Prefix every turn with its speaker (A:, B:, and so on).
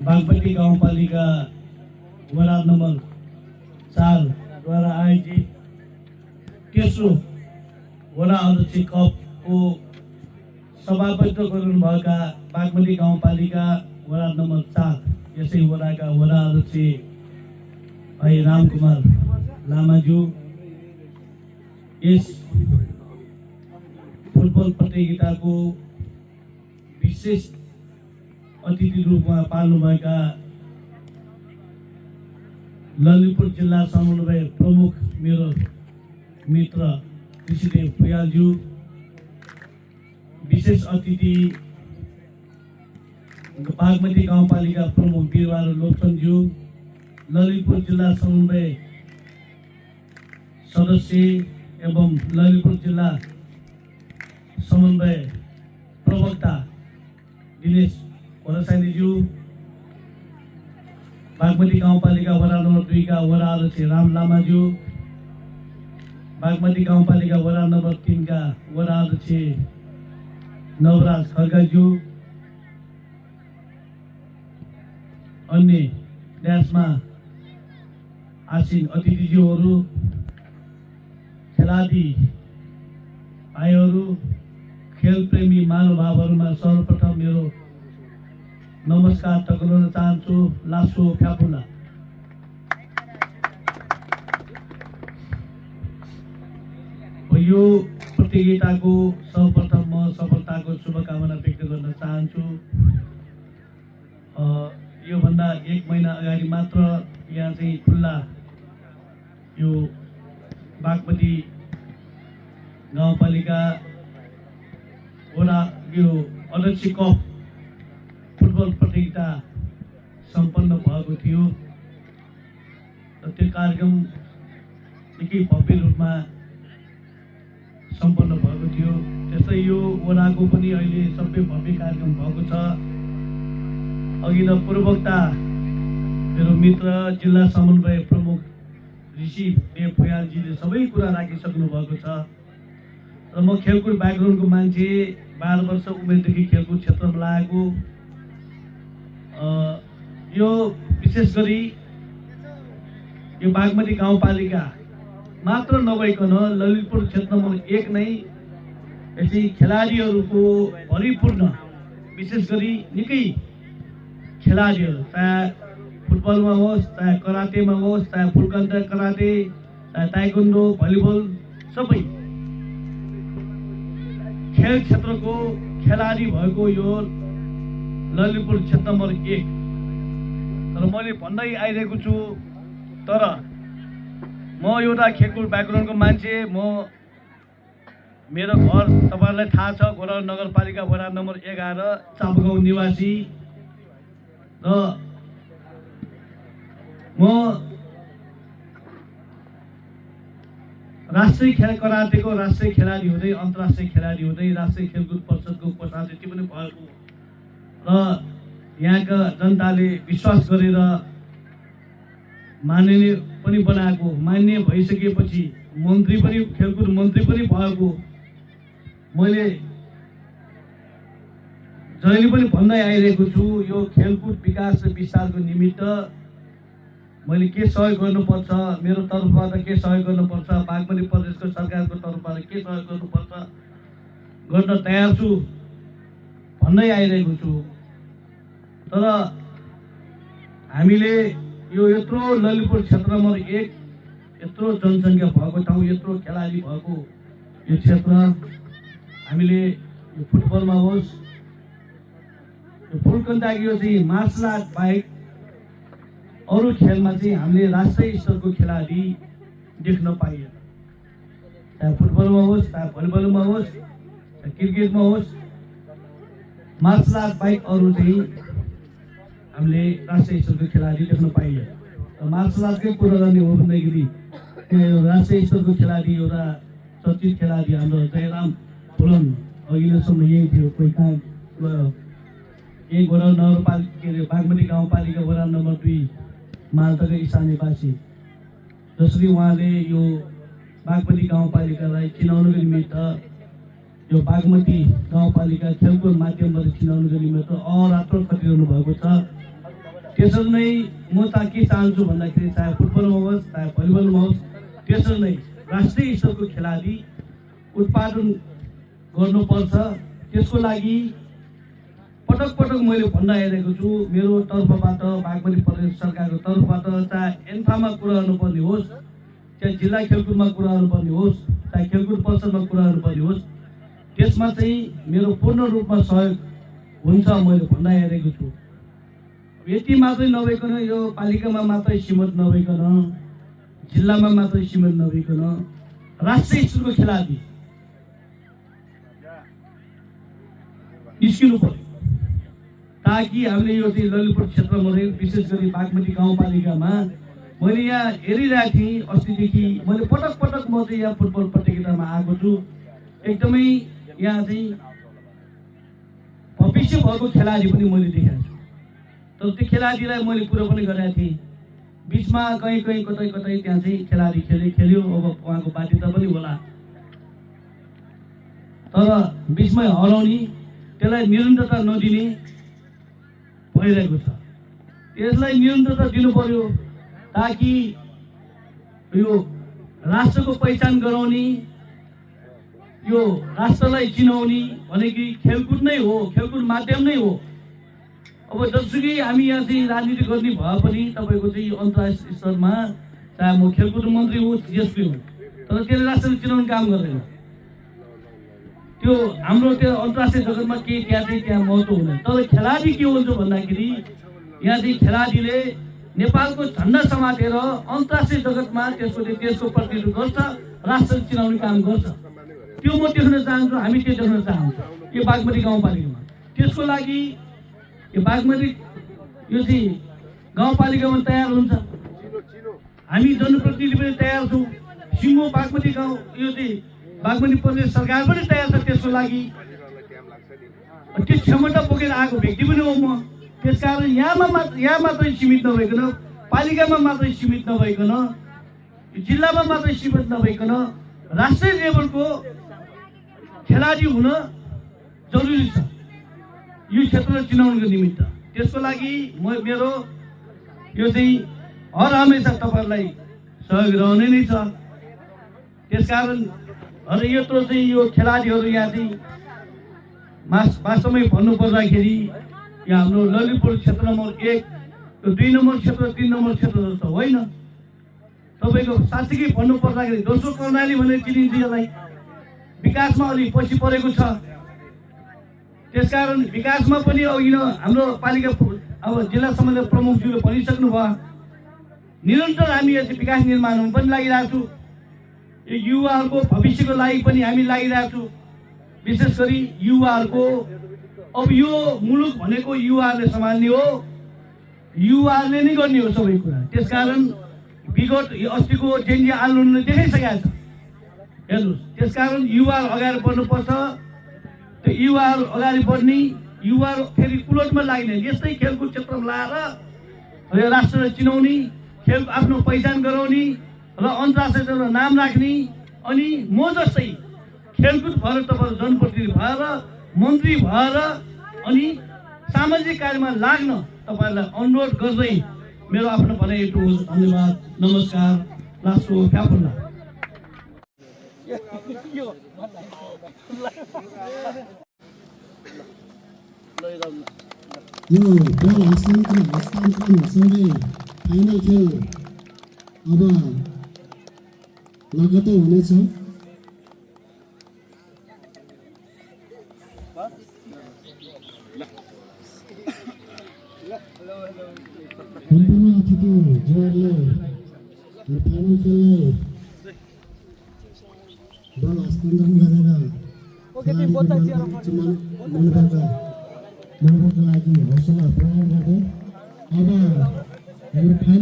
A: बागमती गाउँपालिका वडा नम्बर 4 द्वारा आयोजित तेस्रो वडा अध्यक्ष कपको सभापतित्व गर्नुभएका बागमती गाउँपालिका वडा नम्बर 4 यसै वडाका वडा अध्यक्ष भाइ रामकुमार लामाज्यू, यस फुटबल प्रतियोगिताको विशेष अतिथि रूपमा पाल्नुभएका ललितपुर जिल्ला समन्वय प्रमुख मेरो मित्र ऋषिदेव भुयालज्यू, विशेष अतिथि बागमती गाउँपालिका प्रमुख वीरबहादुर लोप्सनज्यू, ललितपुर जिल्ला समन्वय सदस्य एवं ललितपुर जिल्ला समन्वय प्रवक्ता दिनेश ओरासानीज्यू, बागमती गाउँपालिका वडा नम्बर 2 का वडा अध्यक्ष राम लामाज्यू, बागमती गाउँपालिका वडा नम्बर 3 का वडा अध्यक्ष नवराज खड्काज्यू, अन्य ड्यासमा आसीन अतिथिज्यूहरू, खेलाडी भाइहरू, खेलप्रेमी महानुभावहरूमा सर्वप्रथम मेरो नमस्कार टक्राउन चाहन्छु। लासो फ्यापुला। यो प्रतियोगिताको सर्वप्रथम म सफलताको शुभकामना व्यक्त गर्न चाहन्छु। योभन्दा 1 महिना अगाडि मात्र यहाँ चाहिँ खुल्ला यो बागमती गाउँपालिका वडा यो अध्यक्ष कप फुटबल प्रतियोगिता सम्पन्न भएको थियो र त्यो कार्यक्रम निकै भव्य रूपमा सम्पन्न भएको थियो। त्यस्तै यो वडाको पनि अहिले सबै भव्य कार्यक्रम भएको छ। अघि नै पूर्ववक्ता मेरो मित्र जिल्ला समन्वय प्रमुख ऋषिदेव भुयालजीले सबै कुरा राखिसक्नु भएको छ र म खेलकुद ब्याकग्राउन्डको मान्छे, 12 वर्ष उमेरदेखि खेलकुद क्षेत्रमा लागेको। यो विशेष गरी यो बागमती गाउँपालिका मात्र नभइकन ललितपुर क्षेत्र नम्बर 1 नै यसै खेलाडीहरूको भरिपूर्ण, विशेष गरी निकै खेलाडीहरू, चाहे फुटबलमा होस्, चाहे करातेमा होस्, चाहे फुलकन्दा कराते, चाहे ताइक्वान्डो, भलिबल, सबै खेल क्षेत्रको खेलाडी भएको यो ललितपुर क्षेत्र नम्बर 1। तर मैले भन्दै आइरहेको छु, तर म एउटा खेलकुद ब्याकग्राउन्डको मान्छे। मेरो घर तपाईँहरूलाई थाहा छ, गोराउ नगरपालिका वडा नम्बर 11 चापगाउँ निवासी र म राष्ट्रिय खेल करातेको राष्ट्रिय खेलाडी हुँदै, अन्तर्राष्ट्रिय खेलाडी हुँदै, राष्ट्रिय खेलकुद परिषदको कोषाध्यक्ष पनि भएको र यहाँका जनताले विश्वास गरेर माननीय पनि बनाएको, मान्य भइसकेपछि मन्त्री पनि, खेलकुद मन्त्री पनि भएको। मैले जहिले पनि भन्दै आइरहेको छु, यो खेलकुद विकास र विस्तारको निमित्त मैले के सहयोग गर्नुपर्छ, मेरो तर्फबाट के सहयोग गर्नुपर्छ, बागमती प्रदेशको सरकारको तर्फबाट के सहयोग गर्नुपर्छ गर्न तयार छु भन्दै आइरहेको छु। तर हामीले यो यत्रो ललितपुर क्षेत्र नम्बर 1, यत्रो जनसङ्ख्या भएको ठाउँ, यत्रो खेलाडी भएको यो क्षेत्र, हामीले यो फुटबलमा होस्, यो फुलकन्दाको यो चाहिँ मार्सल आर्ट बाहेक अरू खेलमा चाहिँ हामीले राष्ट्रिय स्तरको खेलाडी देख्न पाइएन। चाहे फुटबलमा होस्, चाहे भलिबलमा होस्, चाहे क्रिकेटमा होस्, मार्सल आर्ट बाहेक अरू चाहिँ हामीले राष्ट्रिय स्तरको खेलाडी देख्न पाइएन। मार्सल आर्टकै कुरा गर्ने हो भन्दाखेरि राष्ट्रिय स्तरको खेलाडी एउटा चर्चित खेलाडी हाम्रो जयराम फुलन अघिल्लोसम्म यही थियो। कोही कहाँ यही गोराउ नगरपालिका, के अरे बागमती गाउँपालिका वडा नम्बर 2 मालतका स्थानीयवासी, जसरी उहाँले यो बागमती गाउँपालिकालाई चिनाउनको निमित्त यो बागमती गाउँपालिका खेलकुद माध्यमबाट चिनाउनको निमित्त अहोरात्र खटिरहनु भएको छ। त्यसरी नै म त के चाहन्छु भन्दाखेरि चाहे फुटबलमा होस् चाहे भलिबलमा होस् त्यसरी नै राष्ट्रिय स्तरको खेलाडी उत्पादन गर्नुपर्छ। त्यसको लागि पटक पटक मैले भन्दा आइरहेको छु, मेरो तर्फबाट बागमती प्रदेश सरकारको तर्फबाट चाहे एन्फामा कुरा गर्नुपर्ने होस्, चाहे जिल्ला खेलकुदमा कुरा गर्नुपर्ने होस्, चाहे खेलकुद परिषदमा कुरा गर्नुपर्ने होस्, त्यसमा चाहिँ मेरो पूर्ण रूपमा सहयोग हुन्छ मैले भन्दा आइरहेको छु। यति मात्रै नभइकन यो पालिकामा मात्रै सीमित नभइकन, जिल्लामा मात्रै सीमित नभइकन राष्ट्रिय स्तरको खेलाडी निस्किनु पर्यो, ताकि हामीले यो चाहिँ ललितपुर क्षेत्रमा विशेष गरी बागमती गाउँपालिकामा मैले यहाँ हेरिरहेको थिएँ अस्तिदेखि। मैले पटक पटक म चाहिँ यहाँ फुटबल प्रतियोगितामा आएको छु। एकदमै यहाँ चाहिँ भविष्य भएको खेलाडी पनि मैले देखेको छु। तर त्यो खेलाडीलाई मैले कुरो पनि गरेको थिएँ, बिचमा कहीँ कहीँ कतै कतै त्यहाँ चाहिँ खेलाडी खेल्यो, अब उहाँको बाध्यता पनि होला, तर बिचमै हराउने, त्यसलाई निरन्तरता नदिने भइरहेको छ। यसलाई निरन्तरता दिनु पर्यो, ताकि यो राष्ट्रको पहिचान गराउने, यो राष्ट्रलाई चिनाउने भनेको खेलकुद नै हो, खेलकुद माध्यम नै हो। अब जसुकै हामी यहाँ चाहिँ राजनीति गर्ने भए पनि तपाईँको चाहिँ अन्तर्राष्ट्रिय स्तरमा चाहे म खेलकुद मन्त्री होस् जसकै हो, तर त्यसले राष्ट्रले चिनाउने काम गर्दैन। त्यो हाम्रो त्यो अन्तर्राष्ट्रिय जगतमा के त्यहाँ महत्त्व हुँदैन। तर खेलाडी के हुन्छ भन्दाखेरि यहाँ चाहिँ खेलाडीले नेपालको झन्डा समातेर अन्तर्राष्ट्रिय जगतमा त्यसको प्रतिनिधित्व गर्छ, राष्ट्रले चिनाउने काम गर्छ। त्यो म देख्न चाहन्छु, हामी त्यो देख्न चाहन्छौँ यो बागमती गाउँपालिकामा। त्यसको लागि यो बागमती यो चाहिँ गाउँपालिकामा तयार हुन्छ, हामी जनप्रतिनिधि पनि तयार छौँ, सिङ्गो बागमती गाउँ यो चाहिँ बागमती प्रदेश सरकार पनि तयार छ। त्यसको लागि त्यो क्षमता बोकेर आएको व्यक्ति पनि हो म। त्यसकारण यहाँ मात्रै सीमित नभइकन, पालिकामा मात्रै सीमित नभइकन, जिल्लामा मात्रै सीमित नभइकन राष्ट्रिय लेभलको खेलाडी हुन जरुरी छ यो क्षेत्रलाई चिनाउनको निमित्त। त्यसको लागि मेरो यो चाहिँ हर हमेसा तपाईँहरूलाई सहयोग रहने नै छ। त्यसकारण यत्रो चाहिँ यो खेलाडीहरू यहाँ चाहिँ वास्तवमै भन्नु पर्दाखेरि यहाँ हाम्रो ललितपुर क्षेत्र नम्बर 1, 2 नम्बर क्षेत्र, 3 नम्बर क्षेत्र जस्तो होइन। तपाईँको साँच्चीकै भन्नु पर्दाखेरि दोस्रो कर्णाली भनेर चिनिन्छ। यसलाई विकासमा अलि पछि परेको छ। त्यसकारण विकासमा पनि अघि हाम्रो पालिका अब जिल्ला सम्बन्धी प्रमुखज्यूले भनिसक्नु भयो, निरन्तर हामी यस विकास निर्माणमा पनि लागिरहेको छु। यो युवाहरूको भविष्यको लागि पनि हामी लागिरहेको छु। विशेष गरी युवाहरूको, अब यो मुलुक भनेको युवाहरूले सम्हाल्ने हो, युवाहरूले नै गर्ने हो सबै कुरा। त्यसकारण विगत अस्तिको जेन्जी आन्दोलनले देखाइसकेको छ। हेर्नुहोस्, त्यसकारण युवाहरू अगाडि बढ्नुपर्छ। त्यो युवाहरू अगाडि बढ्ने, युवाहरू फेरि कुलटमा लाग्ने, यस्तै खेलकुद क्षेत्रमा लगाएर राष्ट्रलाई चिनाउने, खेल आफ्नो पहिचान गराउने र अन्तर्राष्ट्रिय नाम राख्ने। अनि म जस्तै खेलकुद भएर तपाईँहरू जनप्रतिनिधि भएर, मन्त्री भएर अनि सामाजिक कार्यमा लाग्न तपाईँहरूलाई अनुरोध गर्दै मेरो आफ्नो भनाइ यति हो। धन्यवाद, नमस्कार, लासो फ्याफुल्ला।
B: यो बल हस्तान्तरणसँगै फाइनल खेल अब लगतै हुनेछ। सम्पूर्ण अतिथिज्यूहरूले फाइनल खेललाई बल हस्तान्तरण गरेर मनोबलका लागि हौसला प्रदान गर्दै अब हाम्रो फाइनल